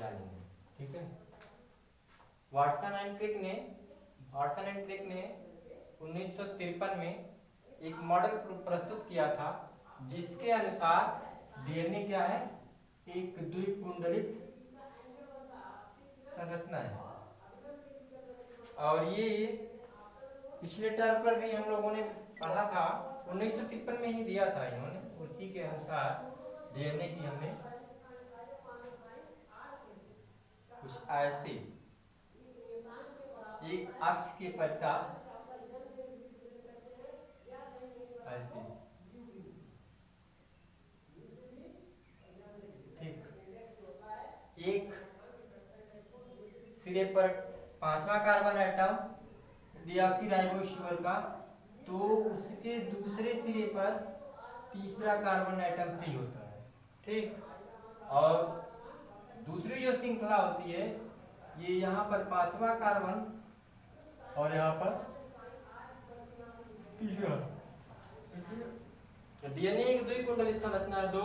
जानेंगे। ठीक है, वाटसन एंड क्रिक ने 1953 में एक मॉडल प्रस्तुत किया था जिसके अनुसार डीएनए क्या है, एक द्विकुंडलित संरचना है। और ये पिछले टर्म पर भी हम लोगों ने पढ़ा था, 1953 में ही दिया था इन्होंने। उसी के अनुसार डीएनए की हमें कुछ ऐसे एक अक्ष के पट्टा ऐसे, ठीक, एक सिरे पर 5वां कार्बन एटम डीऑक्सीराइबोस शुगर का, तो उसके दूसरे सिरे पर तीसरा कार्बन एटम फ्री होता है। ठीक, और दूसरी जो श्रृंखला होती है ये यहाँ पर 5वां कार्बन और यहाँ पर तीसरा। डीएनए एक द्विकुंडलित संरचना है, दो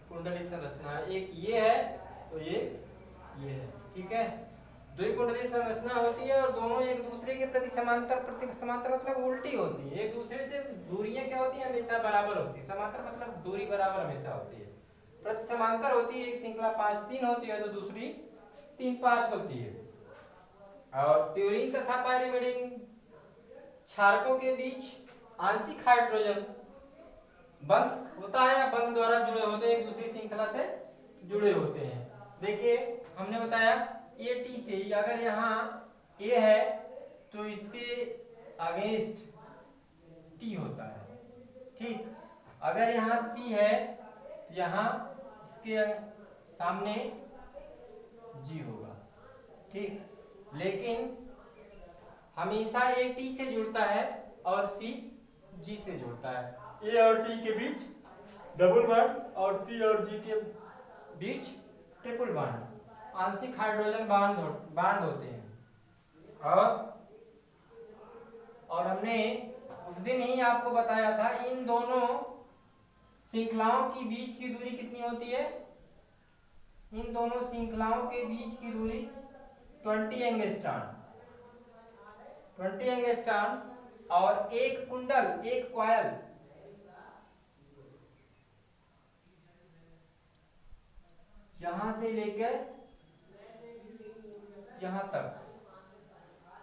कुंडलित संरचना है, एक ये है तो ये है। ठीक है, द्विकुंडलित संरचना होती है और दोनों एक दूसरे के प्रति समांतर मतलब उल्टी होती है। एक दूसरे से दूरियां क्या होती है, हमेशा बराबर होती है। समांतर मतलब दूरी बराबर हमेशा होती है। प्रति समांतर होती है, एक श्रृंखला 5-3 होती है तो दूसरी 3-5 होती है। और प्यूरीन तथा पाइरिमिडीन क्षारकों के बीच आंशिक हाइड्रोजन बंध होता है या बंध द्वारा जुड़े होते हैं, एक दूसरी श्रृंखला से जुड़े होते हैं। देखिए हमने बताया ए टी से, अगर यहाँ ए है तो इसके अगेंस्ट टी होता है। ठीक, अगर यहाँ सी है तो यहाँ इसके सामने जी होगा। ठीक, लेकिन हमेशा ए टी से जुड़ता है और सी जी से जुड़ता है। ए और टी के बीच डबल बॉन्ड और सी और जी के बीच ट्रिपल बॉन्ड, आंशिक हाइड्रोजन बॉन्ड होते हैं। और हमने उस दिन ही आपको बताया था इन दोनों श्रृंखलाओं की बीच की दूरी कितनी होती है, इन दोनों श्रृंखलाओं के बीच की दूरी 20 एंगस्ट्रॉम, 20 एंगस्ट्रॉम। और एक कुंडल, एक कॉइल यहां से लेकर यहां तक,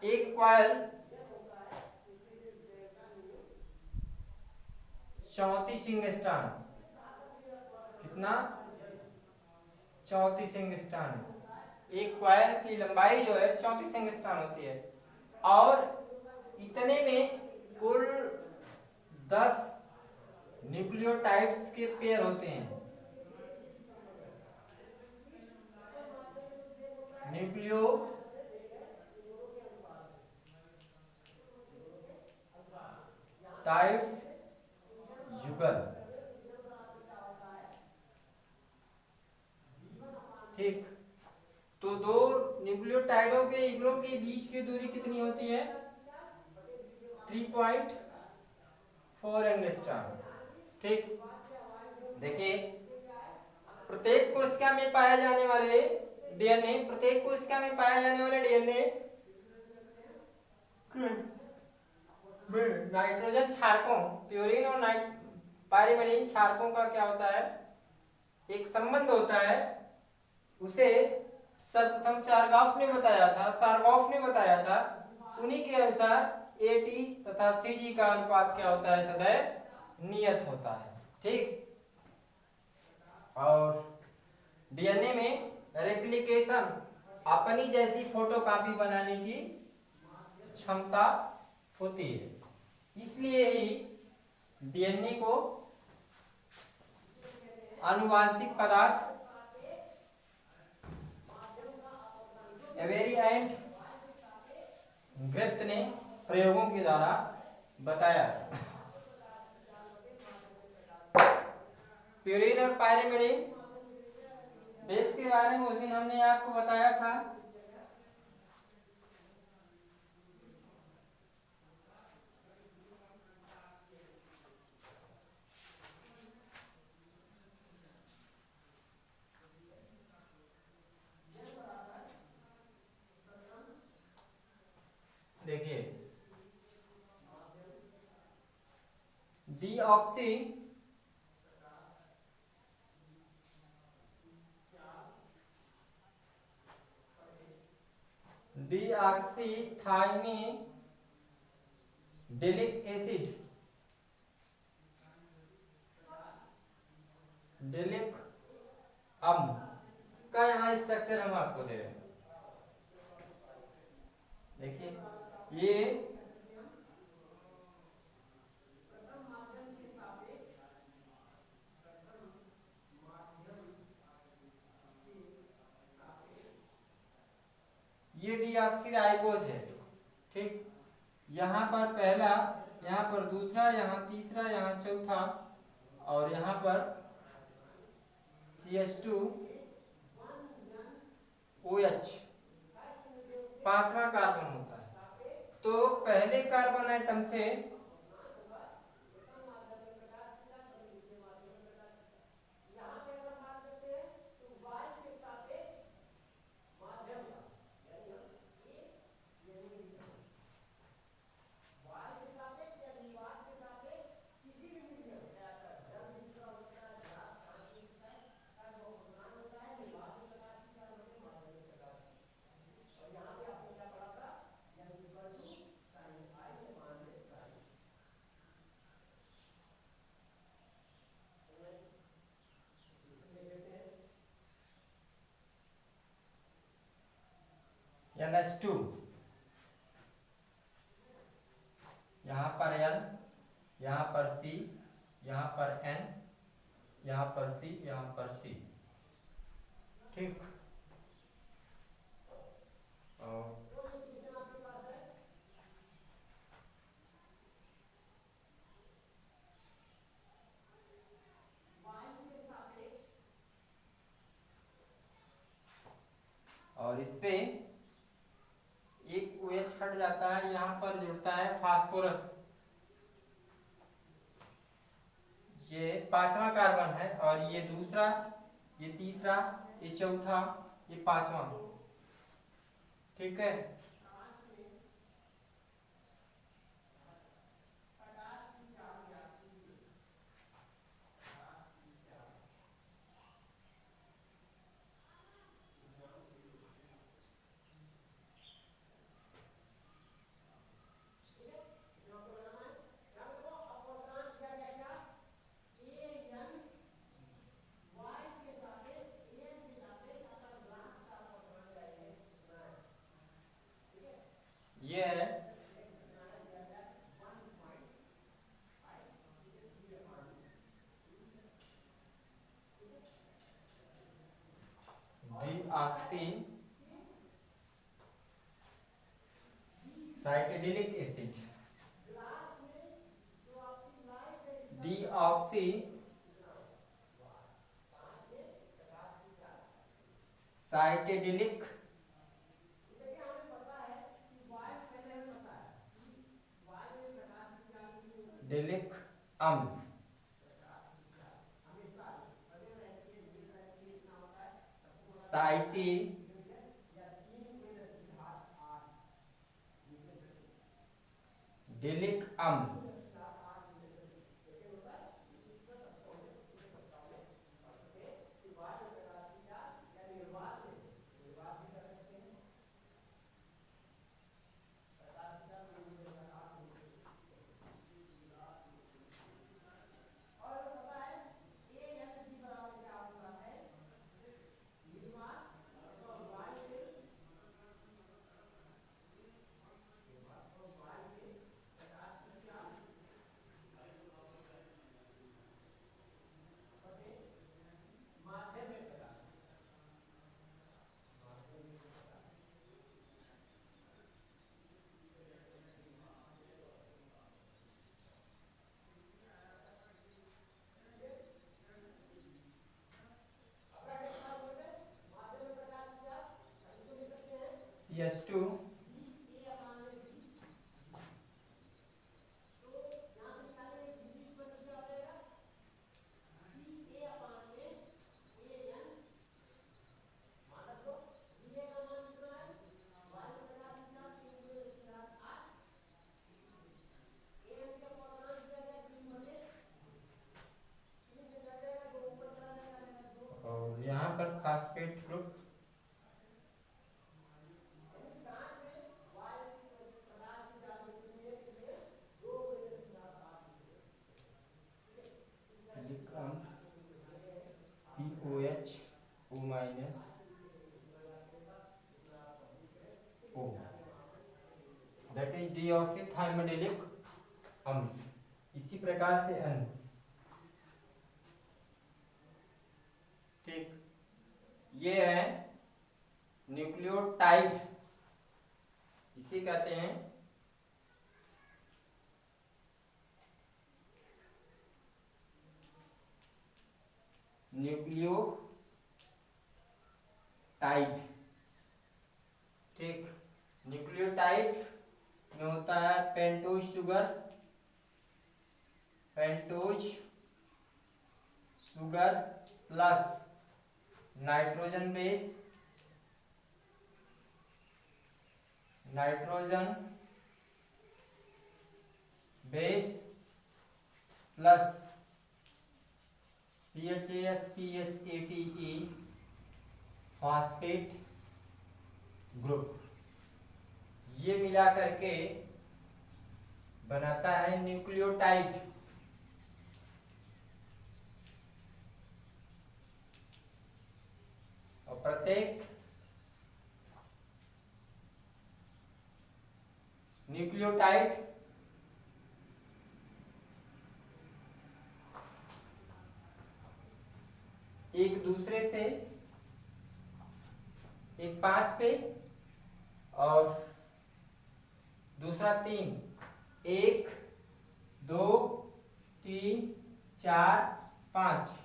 एक कॉइल 34 एंगस्ट्रॉम, कितना, 34 एंगस्ट्रॉम। एक कॉइल की लंबाई जो है 34 एंगस्ट्रॉम होती है। और इतने में कुल 10 न्यूक्लियोटाइड्स के पेयर होते हैं। न्यूक्लियोटाइड्स युगल। ठीक, तो दो न्यूक्लियोटाइडों के युगलों के बीच की दूरी कितनी होती है, 3.4 एंगस्ट्रॉम। ठीक, देखिए प्रत्येक कोशिका में पाया जाने वाले डीएनए, प्रत्येक कोशिका में पाया जाने वाले डीएनए नाइट्रोजन क्षारकों, प्यूरिन और पाइरिमिडीन क्षारकों का क्या होता है, एक संबंध होता है। उसे सर्वप्रथम सारगाफ ने बताया था। उन्हीं के अनुसार एटी तथा सीजी का अनुपात क्या होता है, सदैव नियत होता है। ठीक, और डीएनए में रेप्लिकेशन, अपनी जैसी फोटोकॉपी बनाने की क्षमता होती है। इसलिए ही डीएनए को आनुवांशिक पदार्थ एवेरी एंड ग्रिफ्थ ने प्रयोगों के द्वारा बताया। प्यूरिन और पाइरिमिडीन बेस के बारे में उस दिन हमने आपको बताया था। डीऑक्सी डीऑक्सीथाइमिडिलिक एसिड डिलिक अम्ल का यहाँ स्ट्रक्चर हम आपको दे रहे हैं। देखिए ये डीऑक्सीराइबोज है, ठीक। यहाँ पर पहला, यहाँ पर दूसरा, यहाँ तीसरा, यहाँ चौथा, और यहाँ पर CH2OH पांचवा कार्बन होता है। तो पहले कार्बन आइटम से NH2, यहाँ पर N, यहाँ पर C, यहाँ पर N, यहाँ पर C, यहाँ पर C, ठीक। और इस पे एक OH हट जाता है, यहाँ पर जुड़ता है फास्फोरस। ये पांचवा कार्बन है, और ये दूसरा, ये तीसरा, ये चौथा, ये पांचवा, ठीक है। ये है deoxy cytidylic acid, deoxy cytidylic डिलिक अम्ल, साइटी डिलिक अम्ल, CH2, दैट इज डीऑक्सीथाइमिडिलिक अम्ल। इसी प्रकार से अन्य, ठीक, ये है न्यूक्लियोटाइड, इसे कहते हैं न्यूक्लियोटाइड। ठीक, न्यूक्लियोटाइड में होता है pentose sugar, pentose sugar plus nitrogen base, nitrogen base plus PHAS PHATE phosphate group, ये मिला करके बनाता है न्यूक्लियोटाइड। और प्रत्येक न्यूक्लियोटाइड एक दूसरे से, एक 5 पे और दूसरा 3, 1 2 3 4 5,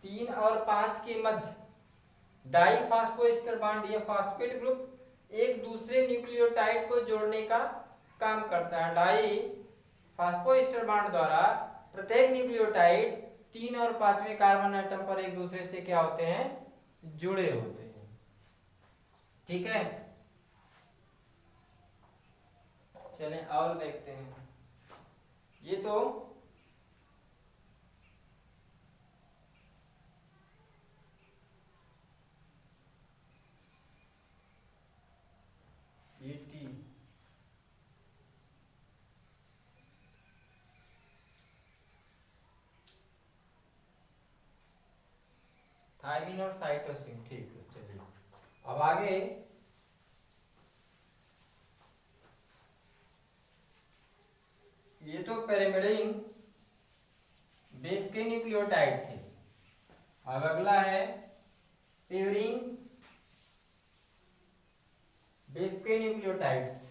3 और 5 के मध्य डाइफास्फोएस्टर बॉन्ड या फास्फेट ग्रुप एक दूसरे न्यूक्लियोटाइड को जोड़ने का काम करता है। डाइफास्फोएस्टर बॉन्ड द्वारा प्रत्येक न्यूक्लियोटाइड 3 और 5वें कार्बन एटम पर एक दूसरे से क्या होते हैं, जुड़े होते हैं। ठीक है, चलें और देखते हैं। ये तो ये टी, थायमिन और साइटोसिन। ठीक है, चलिए अब आगे ये तो पैरिमिडीन बेस के न्यूक्लियोटाइड थे। अब अगला है प्यूरीन बेस के न्यूक्लियोटाइड्स।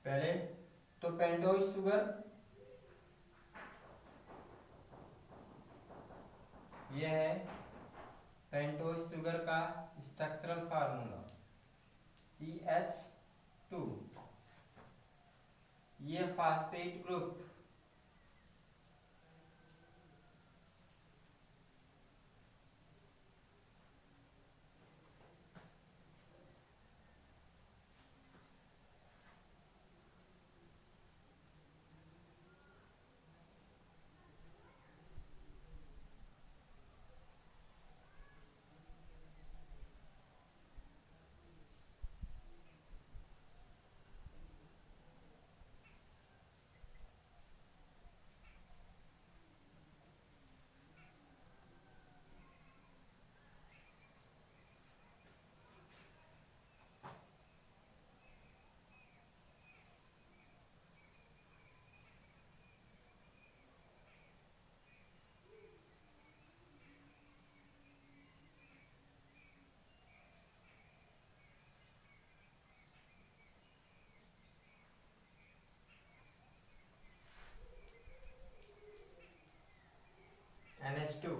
पहले तो पेंटोज शुगर, ये है पेंटोज शुगर का स्ट्रक्चरल फार्मूला CH2, ये फास्फेट ग्रुप, NH2,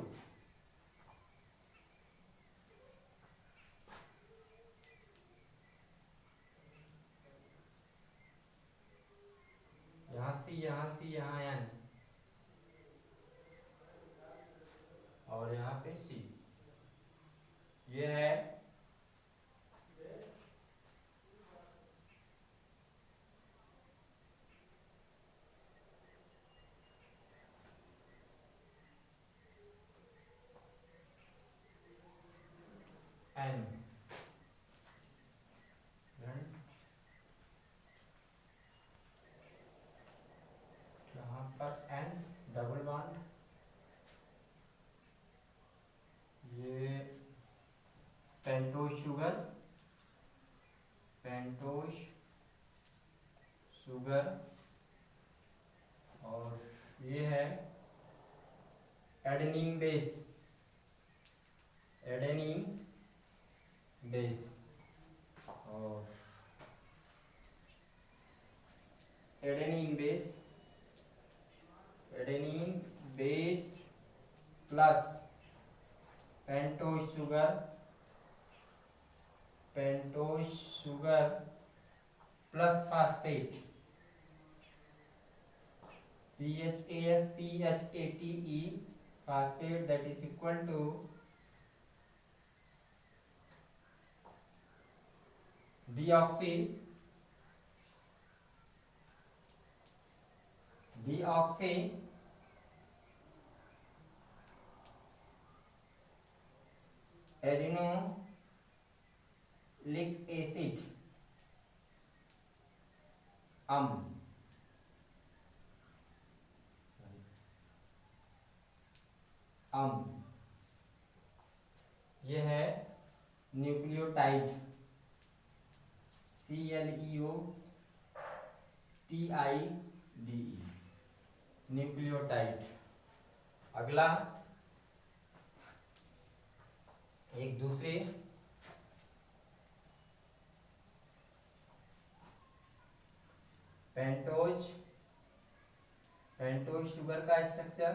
यहाँ C, यहाँ C, यहाँ N और यहाँ पे C, ये है शुगर, और ये है एडेनिन बेस, एडेनिन बेस, और adenine base, adenine base plus pentose sugar, pentose sugar plus phosphate, PHASPHATE phosphate, that is equal to deoxy adenolic acid ये है न्यूक्लियोटाइड, CLEOTIDE, न्यूक्लियोटाइड। अगला एक दूसरे पेंटोज शुगर का स्ट्रक्चर,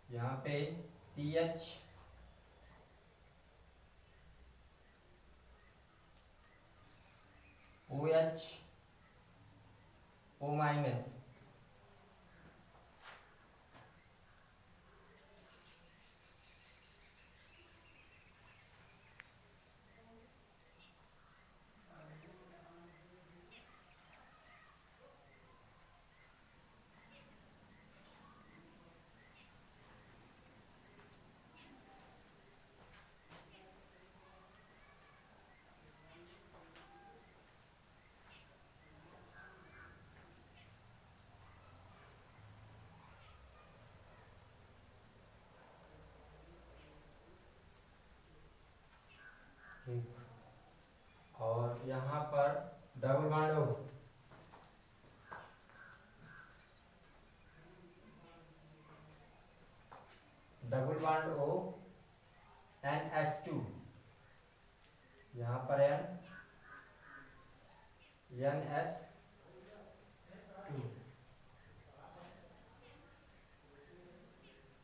यहाँ पे CH OH O माइनस, और यहाँ पर double bond O, double bond O NH2, यहाँ पर NS2,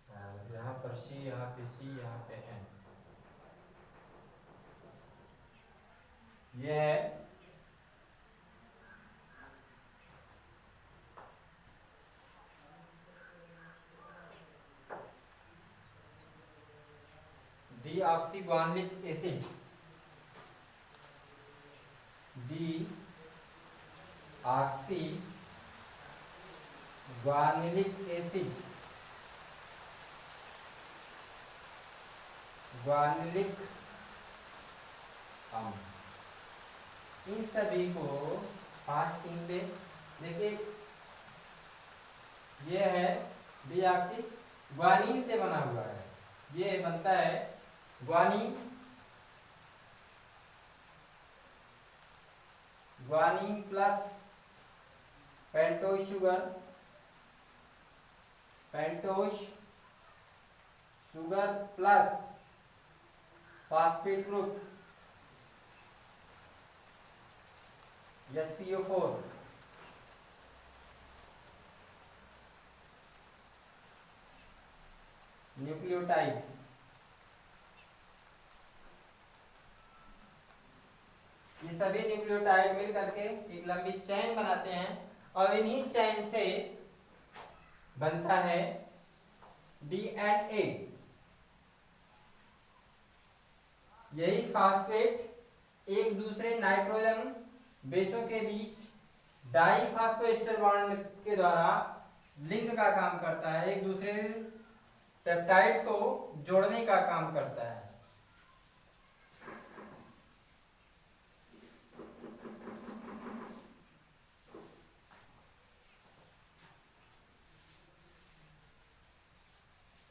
और यहाँ पर C, यहाँ पे C, यहाँ पे N। ये है डीऑक्सीग्वानिलिक एसिड, डीऑक्सीग्वानिलिक एसिड, ग्वानिलिक अम्ल। इन सभी को फास्टिंग पे देखिए, ये है डीऑक्सी ग्वानिन से बना हुआ है, ये बनता है guanine, guanine plus pentose sugar, pentose sugar plus phosphate group SPO4, nucleotide. ये सभी न्यूक्लियोटाइड मिल करके एक लंबी चेन बनाते हैं, और इन्हीं चेन से बनता है DNA। यही फास्फेट एक दूसरे नाइट्रोजन बेसों के बीच डाई फास्फोएस्टर बॉन्ड के द्वारा लिंक का काम करता है, एक दूसरे पेप्टाइड को जोड़ने का काम करता है।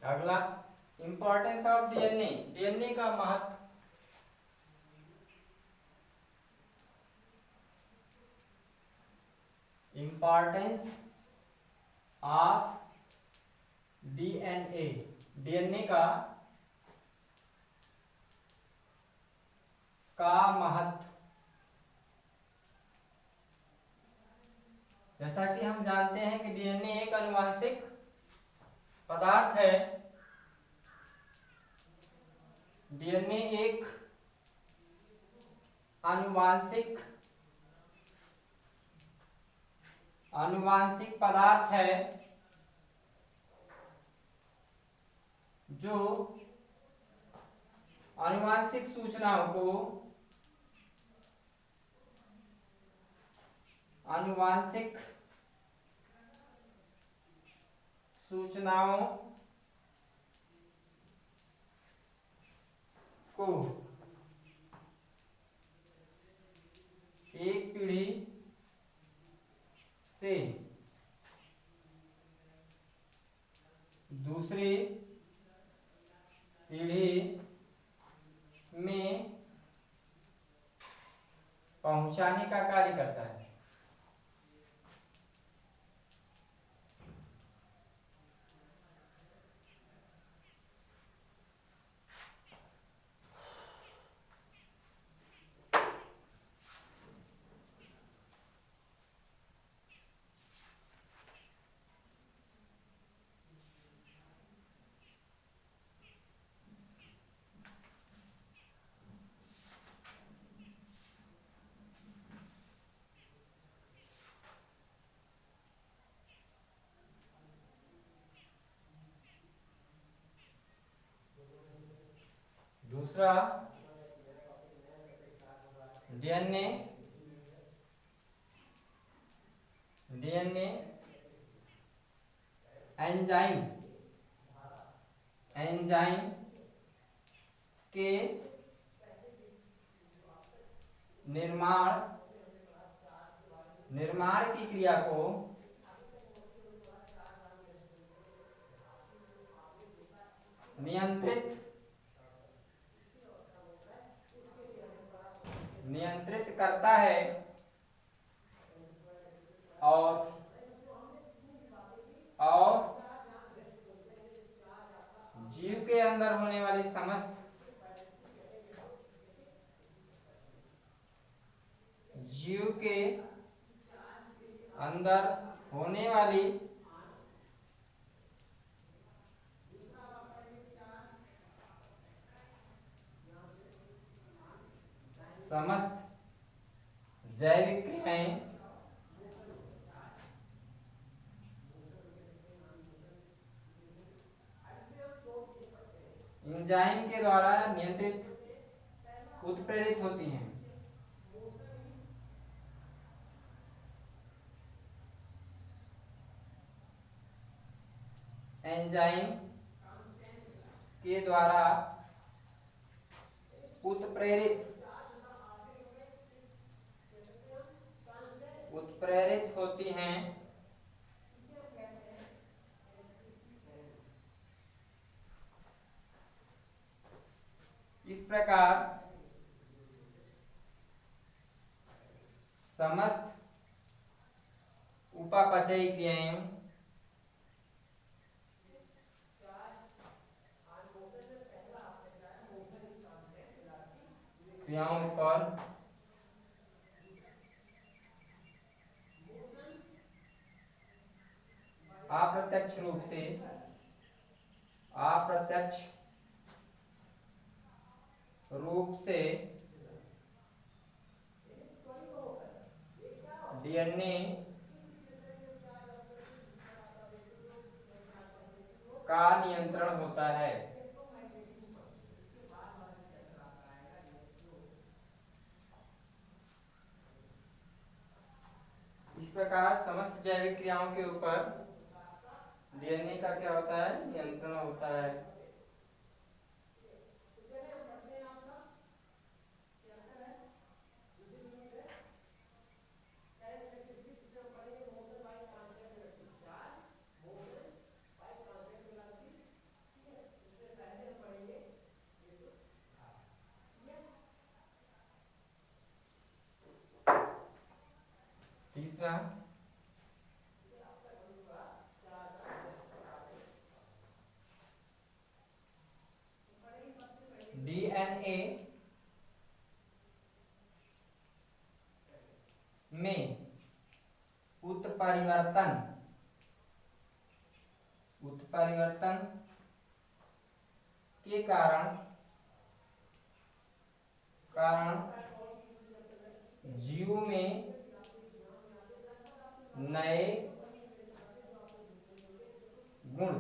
अगला इंपॉर्टेंस ऑफ DNA। डीएनए का महत्व। इंपॉर्टेंस ऑफ डीएनए, डीएनए का महत्व। जैसा कि हम जानते हैं कि डीएनए एक आनुवंशिक पदार्थ है। डीएनए एक आनुवंशिक पदार्थ है जो आनुवंशिक सूचनाओं को को एक पीढ़ी से दूसरी पीढ़ी में पहुंचाने का कार्य करता है। दूसरा, डीएनए एंजाइम के निर्माण की क्रिया को नियंत्रित करता है और जीव के अंदर होने वाली समस्त जैविक क्रियाएं एंजाइम के द्वारा उत्प्रेरित होती हैं। एंजाइम के द्वारा उत्प्रेरित होती हैं। इस प्रकार समस्त उपापचयी क्रियाओं पर अप्रत्यक्ष रूप से डीएनए का नियंत्रण होता है। इस प्रकार समस्त जैविक क्रियाओं के ऊपर डीएनए का क्या होता है? नियंत्रण होता है। तीसरा डीएनए में उत्परिवर्तन उत्परिवर्तन के कारण जीव में नए गुण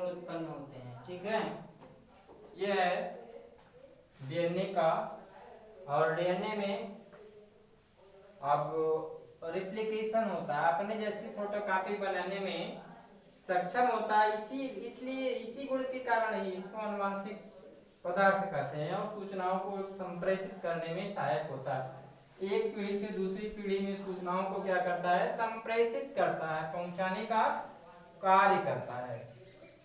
उत्पन्न होते हैं। ठीक है, यह है डीएनए का। और डीएनए में अब रिप्लिकेशन होता है, अपने जैसी फोटोकॉपी बनाने में सक्षम होता है। इसलिए इसी गुण के कारण ही इसको आनुवांशिक पदार्थ कहते हैं और सूचनाओं को संप्रेषित करने में सहायक होता है। एक पीढ़ी से दूसरी पीढ़ी में सूचनाओं को क्या करता है, संप्रेषित करता है, पहुंचाने का कार्य करता है।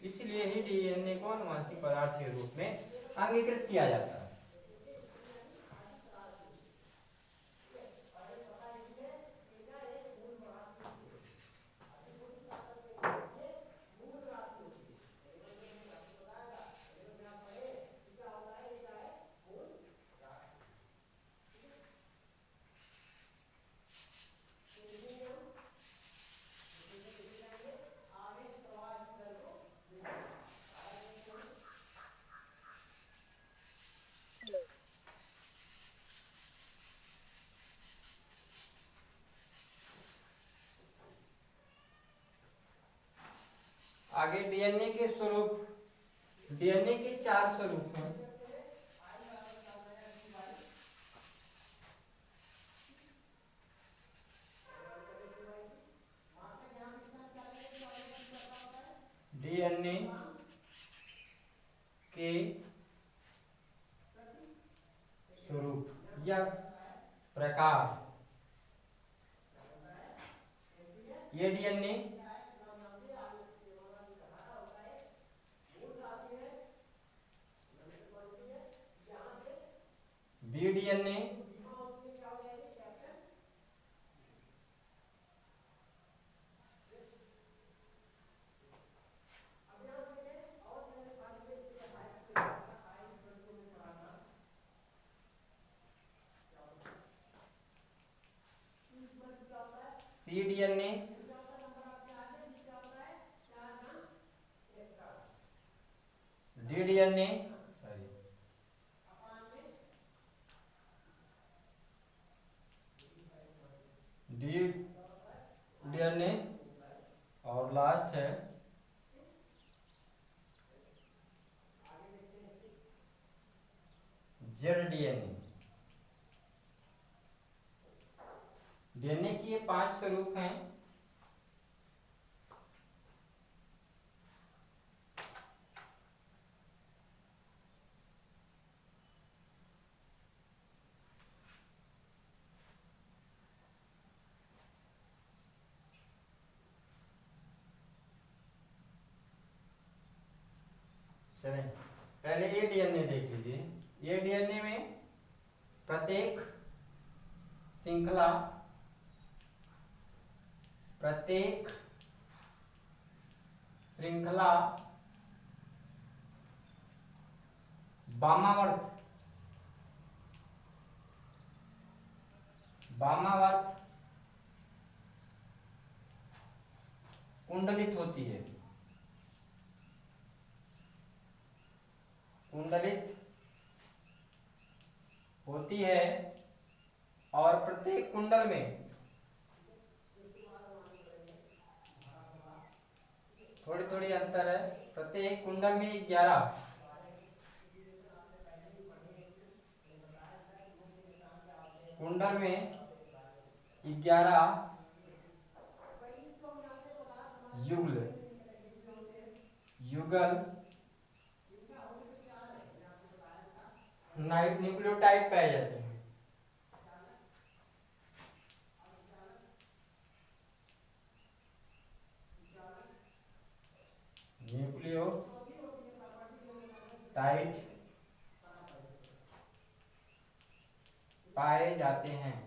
इसलिए ही डीएनए को आनुवांशिक पदार्थ के रूप में अंगीकृत किया जाता है। आगे डीएनए के स्वरूप, डीएनए के 4 स्वरूप हैं। डीएनए के स्वरूप या प्रकार, ये DNA B DNA C DNA D DNA D DNA और लास्ट है जेड डीएनए। डीएनए के ये 5 स्वरूप हैं। चलें, पहले ये डीएनए देख लीजिए। ये डीएनए में प्रत्येक श्रृंखला वामावर्त कुंडलित होती है। और प्रत्येक कुंडल में थोड़ी थोड़ी अंतर है। प्रत्येक कुंडल में 11 युगल न्यूक्लियोटाइड पाए जाते हैं। टाइट पाए जाते हैं।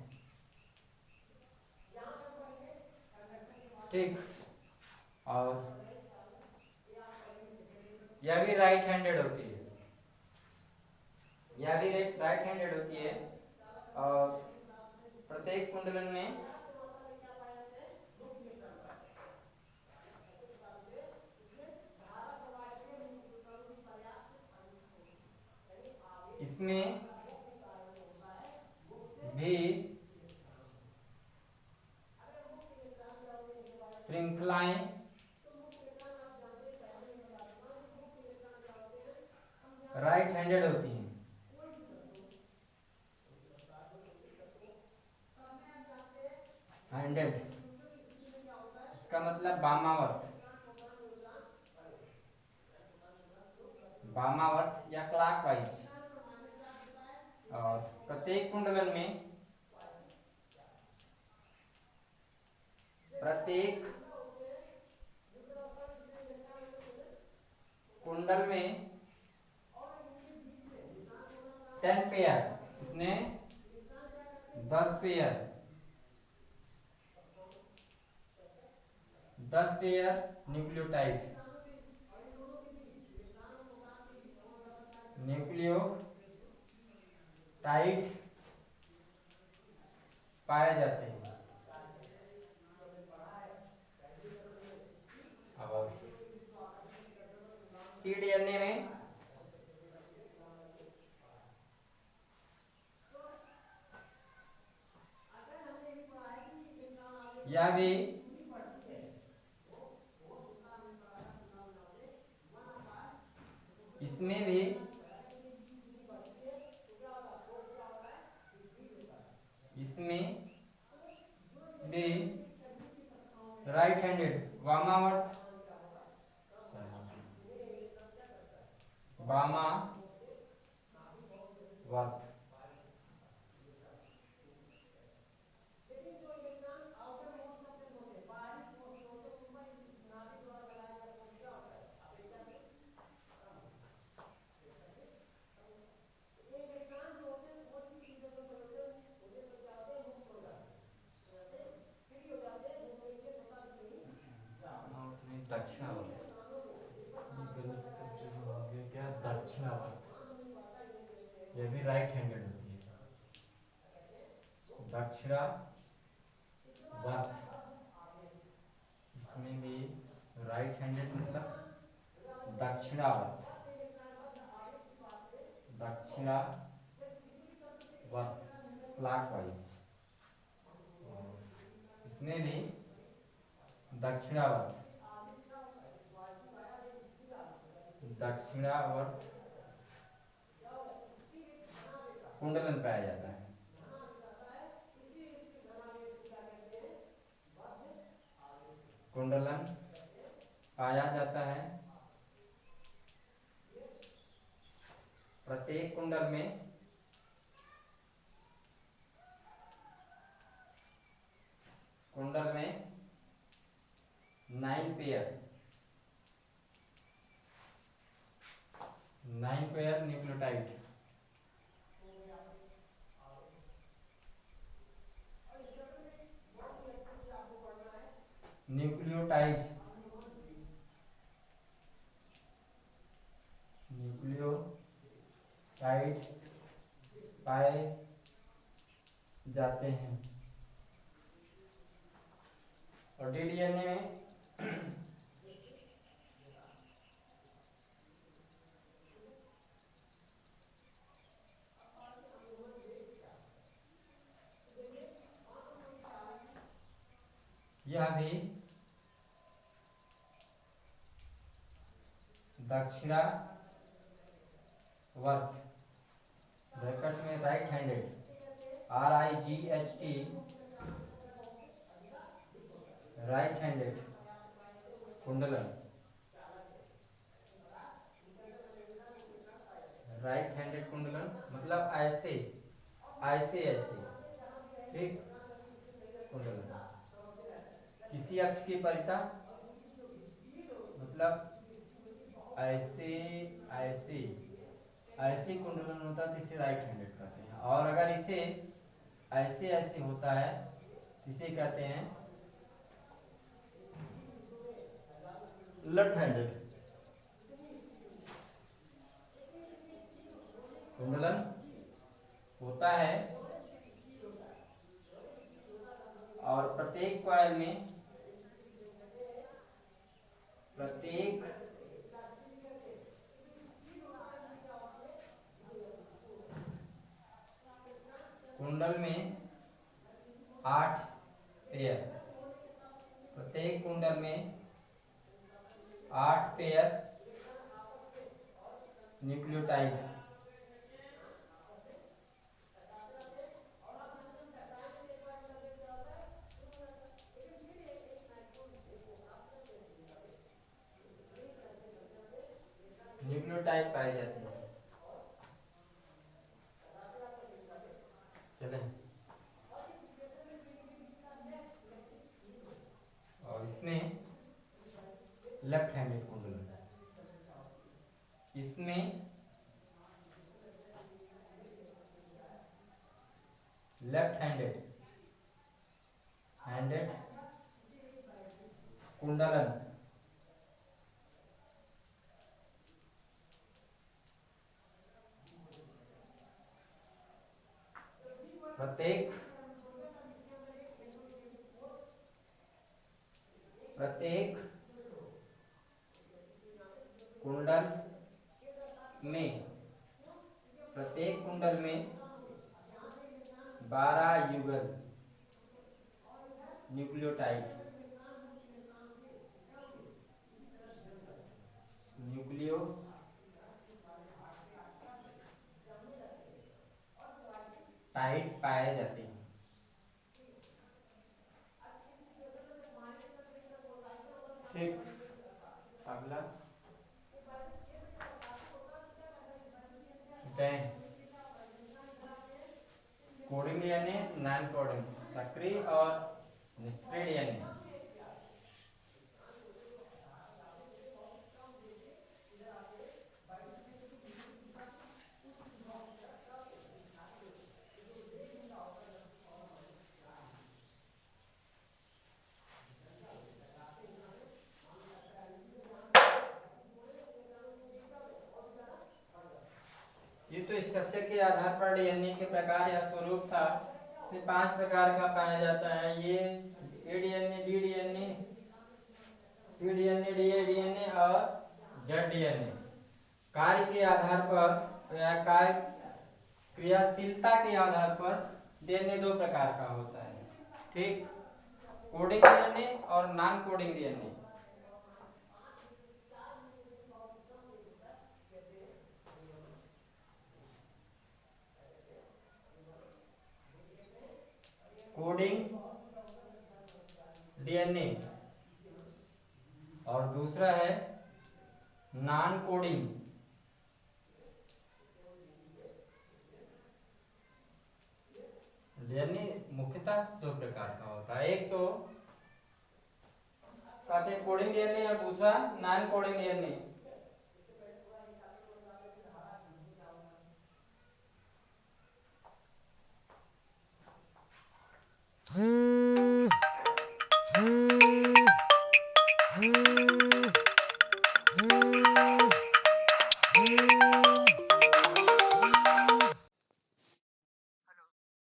ठीक। और यह भी राइट हैंडेड होती है, यह भी राइट हैंडेड होती है। और प्रत्येक कुंडलन में इसमें भी श्रृंखलाएं राइट हैंडेड होती हैं। हैंडेड इसका मतलब वामावर्त, वामावर्त या क्लॉकवाइज। और प्रत्येक कुंडलन में प्रत्येक कुंडल में 10 पेयर, कितने 10 पेयर, 10 पेयर न्यूक्लियोटाइड, न्यूक्लियोटाइड पाए जाते हैं। अब cDNA में यह भी इसमें भी राइट हैंडेड वामावर्त, वामावर्त। दक्षिणावर्त, गलत शब्द हो गया क्या, दक्षिणावर्त यह भी राइट हैंडेड होती है। दक्षिणावर्त इसमें भी राइट हैंडेड मतलब दक्षिणावर्त, दक्षिणावर्त क्लॉकवाइज। इसमें भी दक्षिणावर्त, दक्षिणावर्त कुंडलन पाया जाता है। कुंडलन पाया जाता है प्रत्येक कुंडल में कुंडल में 9 pair, 9 pair nucleotide, nucleotide nucleotide पाए जाते हैं। और डीडीएनए में यह भी दक्षिणावर्त ब्रैकेट में right handed RIGHT right handed कुंडलन, राइट हैंडेड कुंडलन मतलब ऐसे ऐसे ऐसे, ठीक, कुंडलन किसी अक्ष की परिता मतलब ऐसे ऐसे ऐसे कुंडलन होता है तो इसे राइट हैंडेड कहते हैं, और अगर इसे ऐसे ऐसे होता है इसे कहते हैं लेफ्ट हैंडेड कुंडलन होता है। और प्रत्येक कॉइल में प्रत्येक कुंडल में 8 पेयर, प्रत्येक कुंडल में 8 पेयर न्यूक्लियोटाइड न्यूक्लियोटाइड पाई जाती है। चले, और इसमें लेफ्ट हैंडेड कुंडल, इसमें लेफ्ट हैंडेड कुंडलन प्रत्येक कुंडल में प्रत्येक कुंडल में 12 युगल न्यूक्लियोटाइड पाए जाते हैं। ठीक, अगला कोडिंग डीएनए, नॉन कोडिंग, सक्रिय और निष्क्रिय डीएनए। ये तो स्ट्रक्चर के आधार पर डीएनए के प्रकार या स्वरूप था। इसमें 5 प्रकार का पाया जाता है। ये ए DNA, B DNA, C DNA, D DNA और जेड डीएनए। कार्य के आधार पर या कार्य क्रियाशीलता के आधार पर डीएनए 2 प्रकार का होता है। ठीक, कोडिंग डीएनए और non coding DNA. Coding DNA और दूसरा है नॉन कोडिंग डीएनए। मुख्यतः 2 प्रकार का होता है, एक तो कहते हैं कोडिंग डीएनए और दूसरा नॉन कोडिंग डीएनए।